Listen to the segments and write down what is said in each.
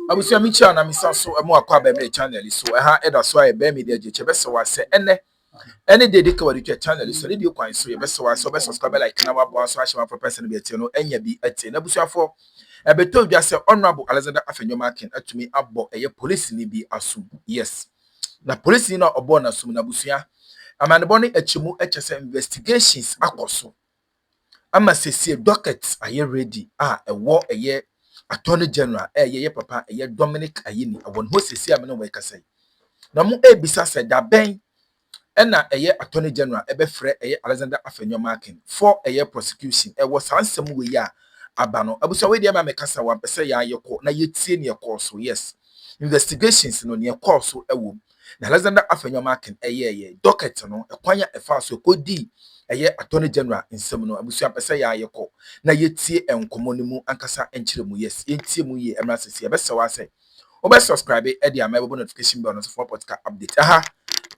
Abusia micha na misa so emu akwa ba me channel so ha eda so aye ba media je chebe se wase ene de ka wadi channel so dey kwan so ye be se wase be subscribe like na wabo so ahye for person be atie no enya bi atie na busuafo ebeto bia se honorable Alexander Afenyomarkins atumi abbo eye police ni bi asum. Yes, na police ni na obo na asum na busua amanebo ne achimu echese investigations akoso ama sesi docket aye ready ewo eye Attorney General ye papa ye Dominic Ayini awon ho sesi amene we kasai na mo ebisa se da ben na Attorney General ebe frɛ Alexander Afenyomarkins for prosecution was ansem we ya abano abusa we dia ma me kasa wa pese ya yekɔ na yetie ne yekɔ so. Yes, investigations no ne yekɔ so ewo na Alexander Afenyomarkins docket no ekwanya efa so kodi Attorney General nsem no abusa pese ya yekɔ na yetie enkomo ne mu ankasa enkyere mu. Yes, yetie mu ye emra sese ebe se wa se obe subscribe e dia ma notification bell no for podcast update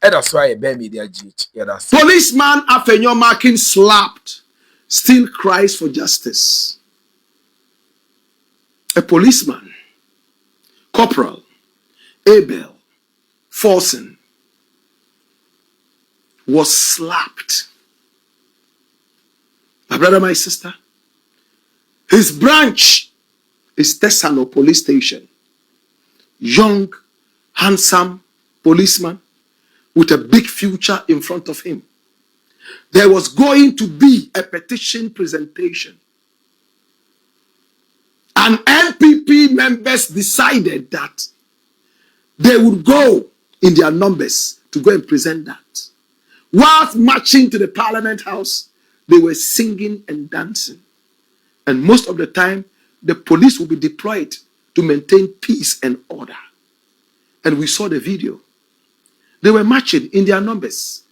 that's why bear media GH. Yeah, that's Policeman Afenyomarkins slapped, still cries for justice. A policeman, Corporal Abel Forsen, was slapped. My brother, my sister, his branch is Tesano Police Station. Young, handsome policeman with a big future in front of him. There was going to be a petition presentation. And NPP members decided that they would go in their numbers to go and present that. Whilst marching to the Parliament House, they were singing and dancing. And most of the time, the police will be deployed to maintain peace and order. And we saw the video. They were marching in their numbers.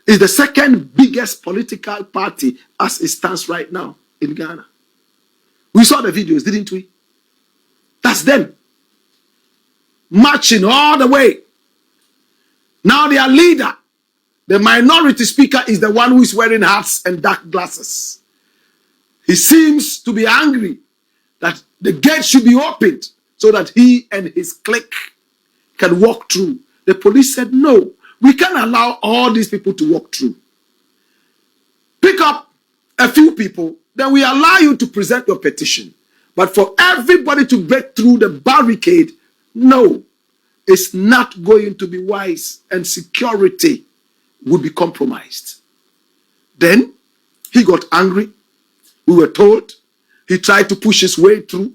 It's the second biggest political party as it stands right now in Ghana. We saw the videos, didn't we? That's them. Marching all the way. Now their leader, the minority speaker, is the one who is wearing hats and dark glasses. He seems to be angry that the gate should be opened so that he and his clique can walk through. The police said, no, we can't allow all these people to walk through. Pick up a few people, then we allow you to present your petition. But for everybody to break through the barricade, no, it's not going to be wise, and security would be compromised. Then he got angry. We were told he tried to push his way through,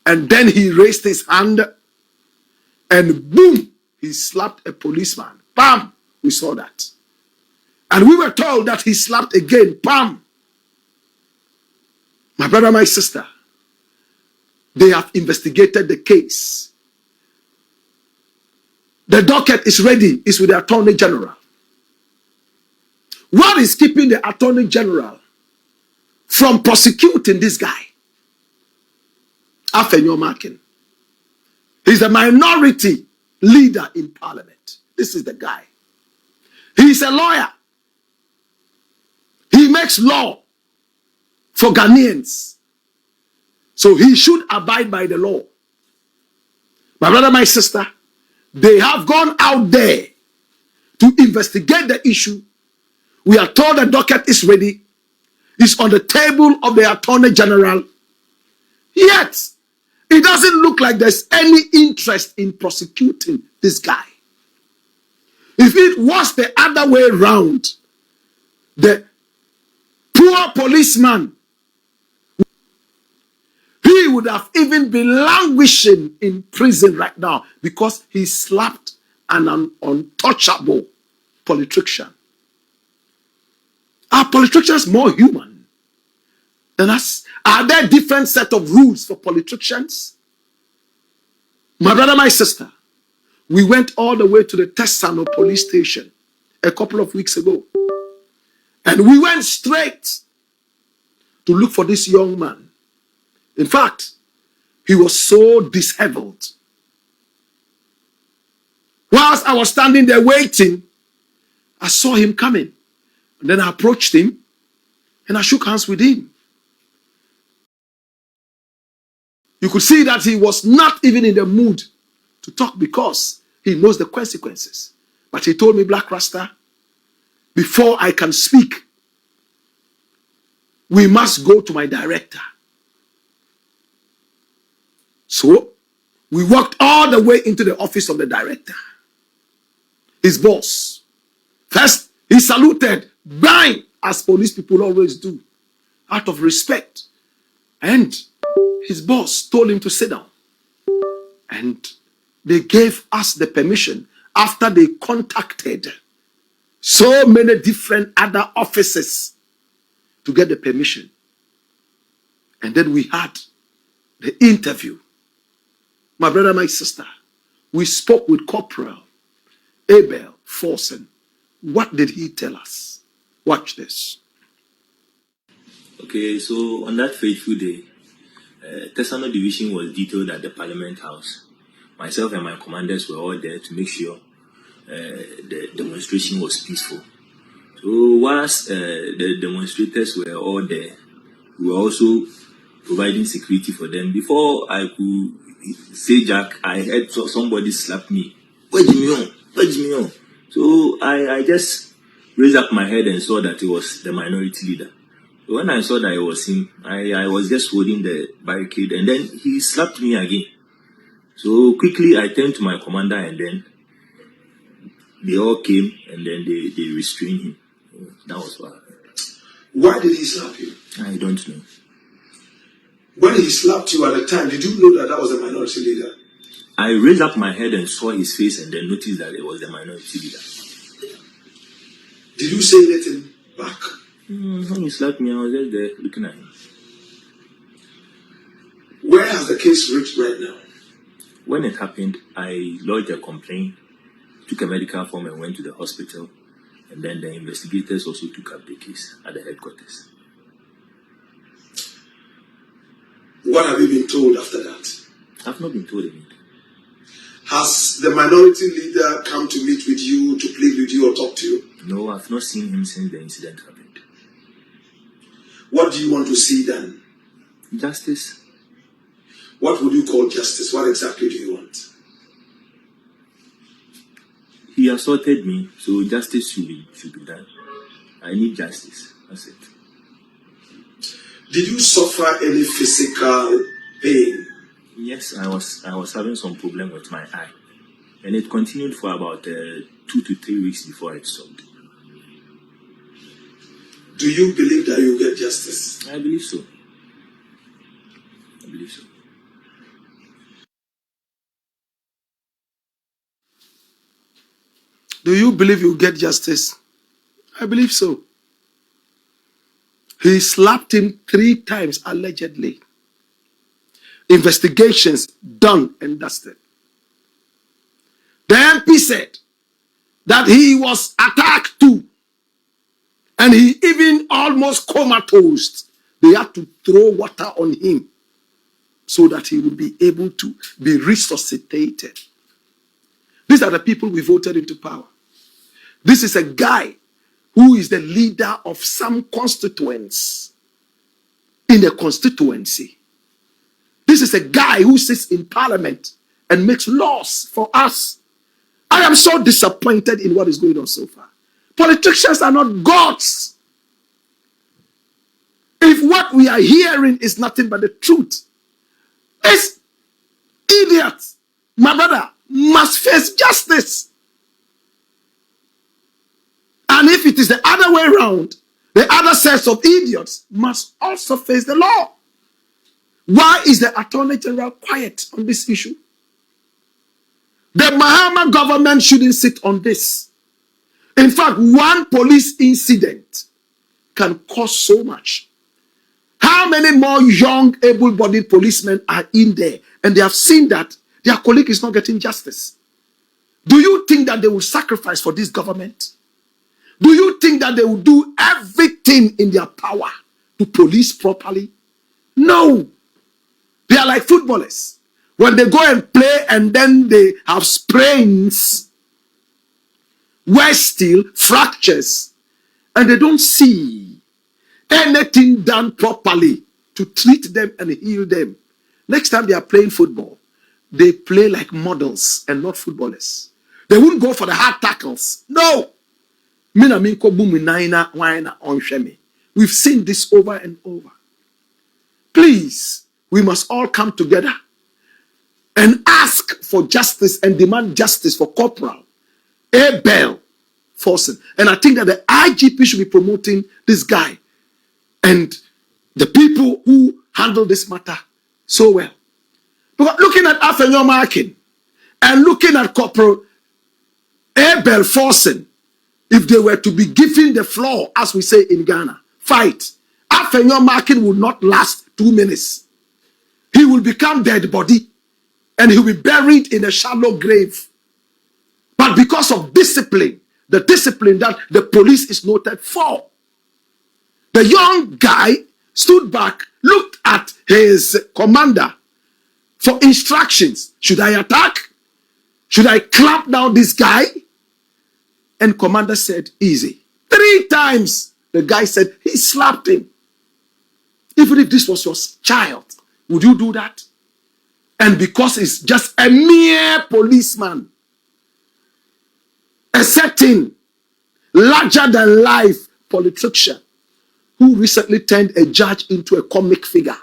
and then he raised his hand, and boom, he slapped a policeman. Bam! We saw that. And we were told that he slapped again. Bam! My brother, my sister, they have investigated the case. The docket is ready. It's with the Attorney General. What is keeping the Attorney General from prosecuting this guy? Afenyomarkins. He's a minority leader in Parliament. This is the guy. He's a lawyer. He makes law for Ghanaians. So he should abide by the law. My brother, my sister, they have gone out there to investigate the issue. We are told the docket is ready. It's on the table of the Attorney General. Yet, it doesn't look like there's any interest in prosecuting this guy. If it was the other way around, the poor policeman, he would have even been languishing in prison right now because he slapped an untouchable politician. Are politicians more human than us? Are there different set of rules for politicians? My brother, my sister, we went all the way to the Tesano police station a couple of weeks ago. And we went straight to look for this young man. In fact, he was so disheveled. Whilst I was standing there waiting, I saw him coming. And then I approached him and I shook hands with him. You could see that he was not even in the mood to talk because he knows the consequences. But he told me, Black Rasta, before I can speak, we must go to my director. So we walked all the way into the office of the director, his boss. First, he saluted, bang, as police people always do, out of respect. And his boss told him to sit down. And they gave us the permission after they contacted so many different other offices to get the permission. And then we had the interview. My brother, my sister, we spoke with Corporal Abel Forsen. What did he tell us? Watch this. Okay, so on that fateful day, Tesano Division was detailed at the Parliament House. Myself and my commanders were all there to make sure the demonstration was peaceful. So whilst the demonstrators were all there, we were also providing security for them. Before I could say Jack, I heard somebody slap me. Where's Jimmy on? Where's Jimmy on? So I just raised up my head and saw that it was the minority leader. So when I saw that it was him, I was just holding the barricade, and then he slapped me again. So quickly I turned to my commander, and then they all came, and then they restrained him. That was what happened. Why did he slap you? I don't know. When he slapped you at the time, did you know that that was the minority leader? I raised up my head and saw his face, and then noticed that it was the minority leader. Did you say anything back? When he slapped me, I was just there looking at him. Where has the case reached right now? When it happened, I lodged a complaint, took a medical form, and went to the hospital. And then the investigators also took up the case at the headquarters. What have you been told after that? I've not been told anything. Has the minority leader come to meet with you, to plead with you or talk to you? No, I've not seen him since the incident happened. What do you want to see then? Justice. What would you call justice? What exactly do you want? He assaulted me, so justice should be done. I need justice. That's it. Did you suffer any physical pain? Yes, I was having some problem with my eye, and it continued for about 2 to 3 weeks before it stopped. Do you believe that you will get justice? I believe so. I believe so. Do you believe you will get justice? I believe so. He slapped him 3 times, allegedly. Investigations done and dusted. The MP said that he was attacked too. And he even almost comatose. They had to throw water on him so that he would be able to be resuscitated. These are the people we voted into power. This is a guy who is the leader of some constituents in the constituency. This is a guy who sits in parliament and makes laws for us. I am so disappointed in what is going on so far. Politicians are not gods. If what we are hearing is nothing but the truth, this idiot, my brother, must face justice. And if it is the other way around, the other sets of idiots must also face the law. Why is the Attorney General quiet on this issue? The Mahama government shouldn't sit on this. In fact, one police incident can cost so much. How many more young, able-bodied policemen are in there and they have seen that their colleague is not getting justice? Do you think that they will sacrifice for this government? Do you think that they will do everything in their power to police properly? No. They are like footballers. When they go and play and then they have sprains, wear steel, fractures, and they don't see anything done properly to treat them and heal them. Next time they are playing football, they play like models and not footballers. They wouldn't go for the hard tackles. No. We've seen this over and over. Please, we must all come together and ask for justice and demand justice for Corporal Abel Forsen. And I think that the IGP should be promoting this guy and the people who handle this matter so well. Because looking at Afenyomarkins and looking at Corporal Abel Forsen, if they were to be given the floor, as we say in Ghana, fight, Afenyomarkins will not last 2 minutes. He will become dead body and he will be buried in a shallow grave. But because of discipline, the discipline that the police is noted for, the young guy stood back, looked at his commander for instructions. Should I attack? Should I clap down this guy? And commander said, easy. 3 times the guy said he slapped him. Even if this was your child, would you do that? And because he's just a mere policeman, a certain larger-than-life politician who recently turned a judge into a comic figure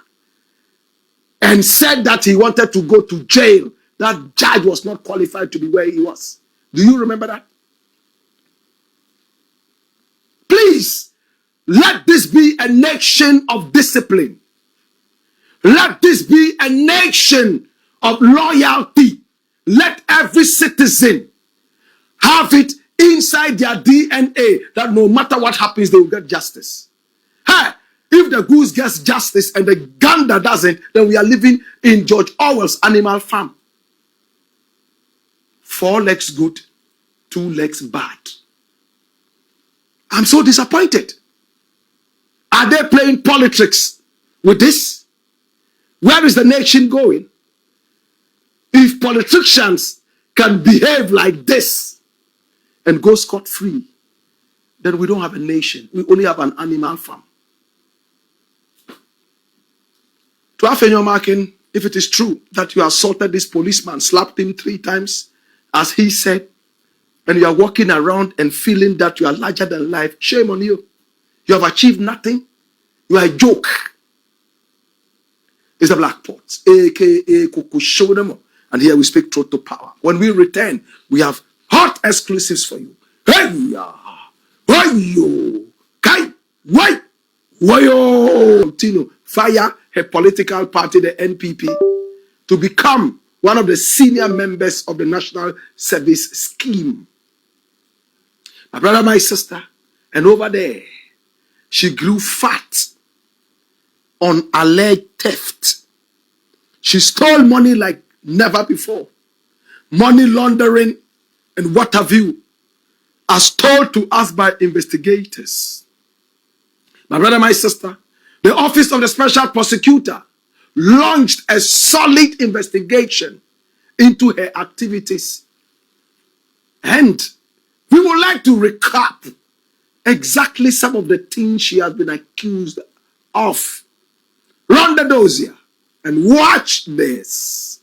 and said that he wanted to go to jail, that judge was not qualified to be where he was. Do you remember that? Please, let this be a nation of discipline. Let this be a nation of loyalty. Let every citizen have it inside their DNA that no matter what happens, they will get justice. Hey, if the goose gets justice and the gander doesn't, then we are living in George Orwell's Animal Farm. 4 legs good, 2 legs bad. I'm so disappointed. Are they playing politics with this? Where is the nation going? If politicians can behave like this and go scot-free, then we don't have a nation. We only have an animal farm. To Afenyomarkins, if it is true that you assaulted this policeman, slapped him 3 times, as he said, and you are walking around and feeling that you are larger than life, shame on you. You have achieved nothing. You are a joke. It's the Black Pot, aka Kuku Shodemo. And here we speak truth to power. When we return, we have hot exclusives for you. Hey ya, hey yo, kai, why, wayo. Continue fire her political party, the NPP, to become one of the senior members of the National Service Scheme. My brother, my sister, and over there, she grew fat on alleged theft. She stole money like never before. Money laundering and what have you, as told to us by investigators. My brother, my sister, the Office of the Special Prosecutor launched a solid investigation into her activities. And we would like to recap exactly some of the things she has been accused of. Run the dossier and watch this.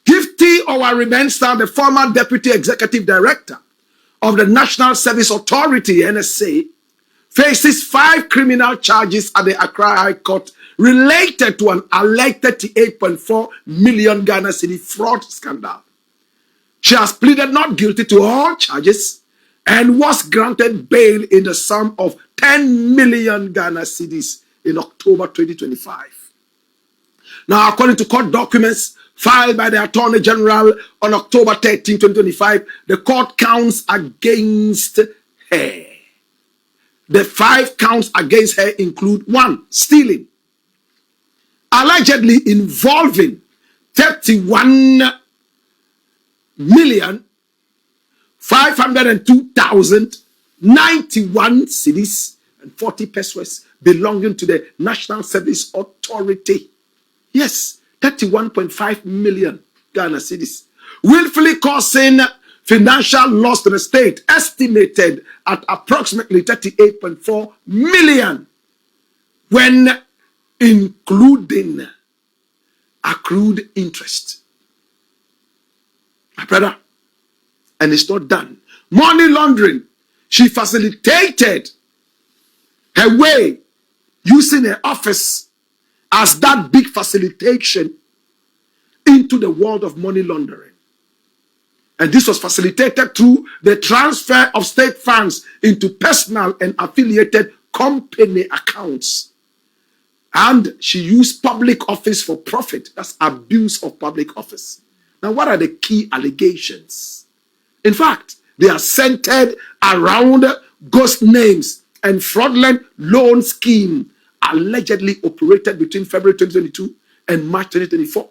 Gifty Owaribenstar, the former Deputy Executive Director of the National Service Authority, NSA, faces 5 criminal charges at the Accra High Court related to an alleged 38.4 million Ghana cedi fraud scandal. She has pleaded not guilty to all charges and was granted bail in the sum of 10 million Ghana cedis in October 2025. Now, according to court documents filed by the Attorney General on October 13, 2025, the court counts against her. The 5 counts against her include 1, stealing, allegedly involving 31,502,091 cedis and 40 pesos belonging to the National Service Authority. Yes, 31.5 million Ghana cedis. Willfully causing financial loss to the state, estimated at approximately 38.4 million, when including accrued interest. My brother, and it's not done. Money laundering. She facilitated her way using her office as that big facilitation into the world of money laundering. And this was facilitated through the transfer of state funds into personal and affiliated company accounts. And she used public office for profit. That's abuse of public office. Now, what are the key allegations? In fact, they are centered around ghost names and fraudulent loan scheme allegedly operated between February 2022 and March 2024.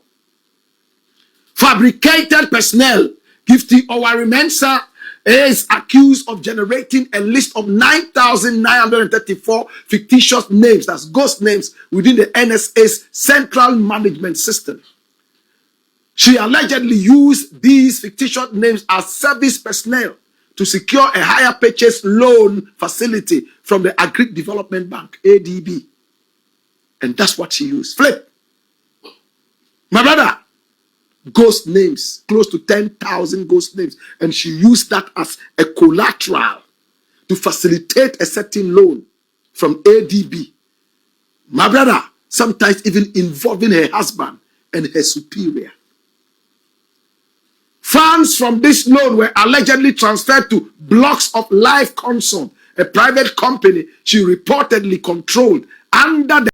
Fabricated personnel. Gifty Owari-Mensah is accused of generating a list of 9,934 fictitious names, that's ghost names, within the NSA's central management system. She allegedly used these fictitious names as service personnel to secure a higher purchase loan facility from the Agri Development Bank, ADB. And that's what she used. Flip. My brother, ghost names, close to 10,000 ghost names. And she used that as a collateral to facilitate a certain loan from ADB. My brother, sometimes even involving her husband and her superior. Funds from this loan were allegedly transferred to Blocks of Life Consult, a private company she reportedly controlled under the